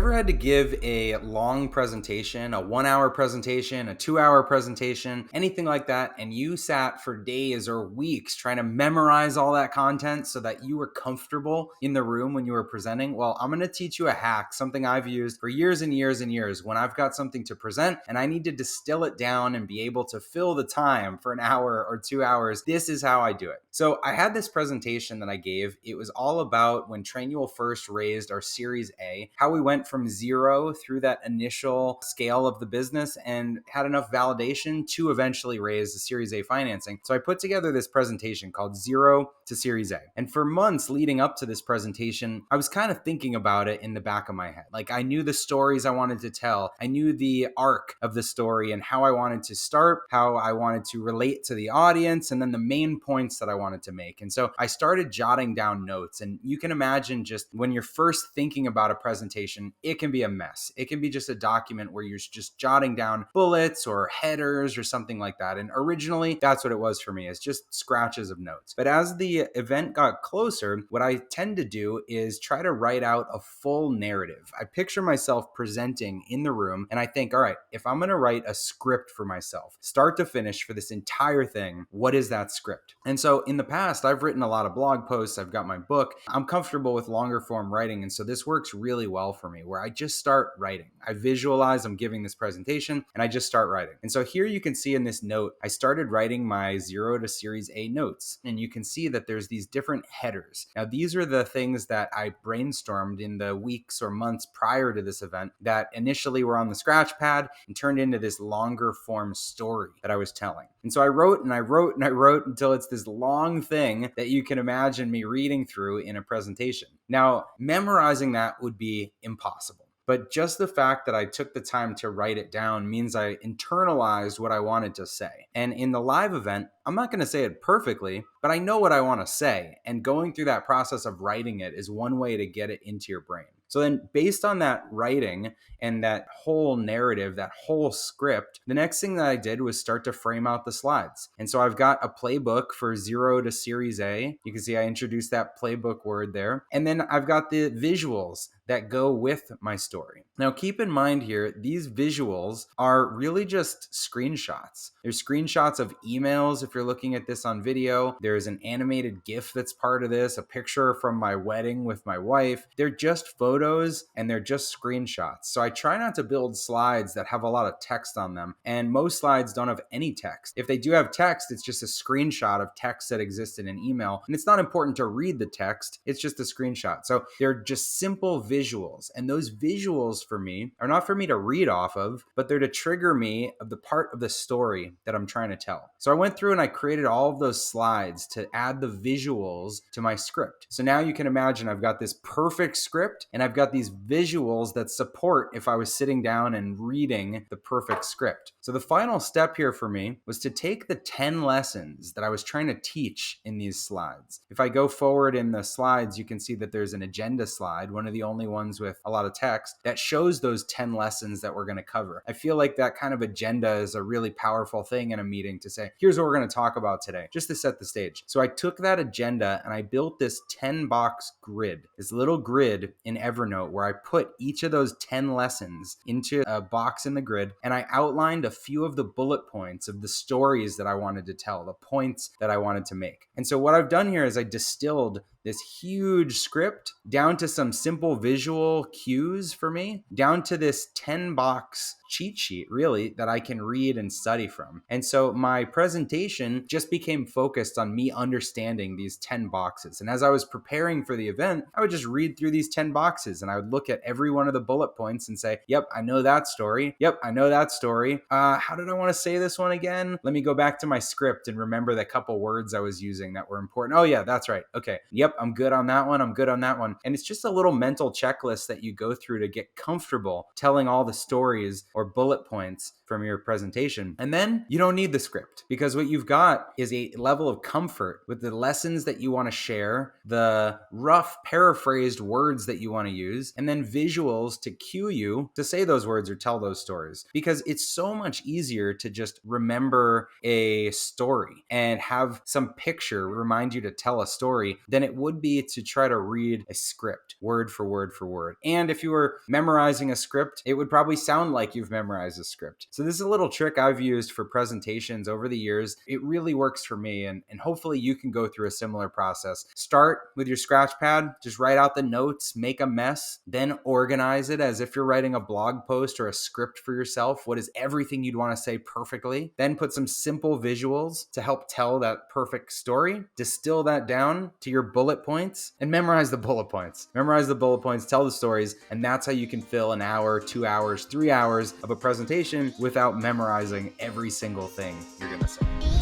ever had to give a long presentation, a 1 hour presentation, a 2 hour presentation, anything like that, and you sat for days or weeks trying to memorize all that content so that you were comfortable in the room when you were presenting? Well, I'm going to teach you a hack, something I've used for years and years and years when I've got something to present and I need to distill it down and be able to fill the time for an hour or 2 hours. This is how I do it. So I had this presentation that I gave. It was all about when Trainual first raised our Series A, how we went from zero through that initial scale of the business and had enough validation to eventually raise the Series A financing. So I put together this presentation called Zero to Series A. And for months leading up to this presentation, I was kind of thinking about it in the back of my head. Like I knew the stories I wanted to tell. I knew the arc of the story and how I wanted to start, how I wanted to relate to the audience, and then the main points that I wanted to make. And so I started jotting down notes. And you can imagine just when you're first thinking about a presentation, it can be a mess. It can be just a document where you're just jotting down bullets or headers or something like that. And originally, that's what it was for me, is just scratches of notes. But as the event got closer, what I tend to do is try to write out a full narrative. I picture myself presenting in the room and I think, all right, if I'm going to write a script for myself, start to finish for this entire thing, what is that script? And so in the past, I've written a lot of blog posts. I've got my book. I'm comfortable with longer form writing. And so this works really well for me, where I just start writing. I visualize I'm giving this presentation and I just start writing. And so here you can see in this note, I started writing my Zero to Series A notes. And you can see that there's these different headers. Now, these are the things that I brainstormed in the weeks or months prior to this event that initially were on the scratch pad and turned into this longer form story that I was telling. And so I wrote and I wrote and I wrote until it's this long thing that you can imagine me reading through in a presentation. Now, memorizing that would be impossible. But just the fact that I took the time to write it down means I internalized what I wanted to say. And in the live event, I'm not going to say it perfectly, but I know what I want to say. And going through that process of writing it is one way to get it into your brain. So then based on that writing and that whole narrative, that whole script, the next thing that I did was start to frame out the slides. And so I've got a playbook for Zero to Series A. You can see I introduced that playbook word there. And then I've got the visuals that go with my story. Now, keep in mind here, these visuals are really just screenshots. There's screenshots of emails if you're looking at this on video. There's an animated GIF that's part of this, a picture from my wedding with my wife. They're just photos and they're just screenshots. So I try not to build slides that have a lot of text on them. And most slides don't have any text. If they do have text, it's just a screenshot of text that exists in an email. And it's not important to read the text. It's just a screenshot. So they're just simple visuals. And those visuals for me are not for me to read off of, but they're to trigger me of the part of the story that I'm trying to tell. So I went through and I created all of those slides to add the visuals to my script. So now you can imagine I've got this perfect script and I've got these visuals that support if I was sitting down and reading the perfect script. So the final step here for me was to take the 10 lessons that I was trying to teach in these slides. If I go forward in the slides, you can see that there's an agenda slide, one of the only ones with a lot of text, that shows those 10 lessons that we're going to cover. I feel like that kind of agenda is a really powerful thing in a meeting to say, here's what we're going to talk about today, just to set the stage. So I took that agenda and I built this 10 box grid, this little grid in Evernote where I put each of those 10 lessons into a box in the grid, and I outlined a few of the bullet points of the stories that I wanted to tell, the points that I wanted to make. And so what I've done here is I distilled this huge script down to some simple visual cues for me, down to this 10 box cheat sheet, really, that I can read and study from. And so my presentation just became focused on me understanding these 10 boxes. And as I was preparing for the event, I would just read through these 10 boxes and I would look at every one of the bullet points and say, yep, I know that story. Yep, I know that story. How did I want to say this one again? Let me go back to my script and remember the couple words I was using that were important. Oh yeah, that's right. Okay. Yep, I'm good on that one. I'm good on that one. And it's just a little mental checklist that you go through to get comfortable telling all the stories or bullet points from your presentation. And then you don't need the script, because what you've got is a level of comfort with the lessons that you want to share, the rough paraphrased words that you want to use, and then visuals to cue you to say those words or tell those stories. Because it's so much easier to just remember a story and have some picture remind you to tell a story than it would be to try to read a script word for word for word. And if you were memorizing a script, it would probably sound like you've memorized a script. So this is a little trick I've used for presentations over the years. It really works for me, and hopefully you can go through a similar process. Start with your scratch pad, just write out the notes, make a mess, then organize it as if you're writing a blog post or a script for yourself. What is everything you'd want to say perfectly? Then put some simple visuals to help tell that perfect story. Distill that down to your bullet points and memorize the bullet points. Memorize the bullet points, tell the stories, and that's how you can fill an hour, 2 hours, 3 hours of a presentation without memorizing every single thing you're going to say.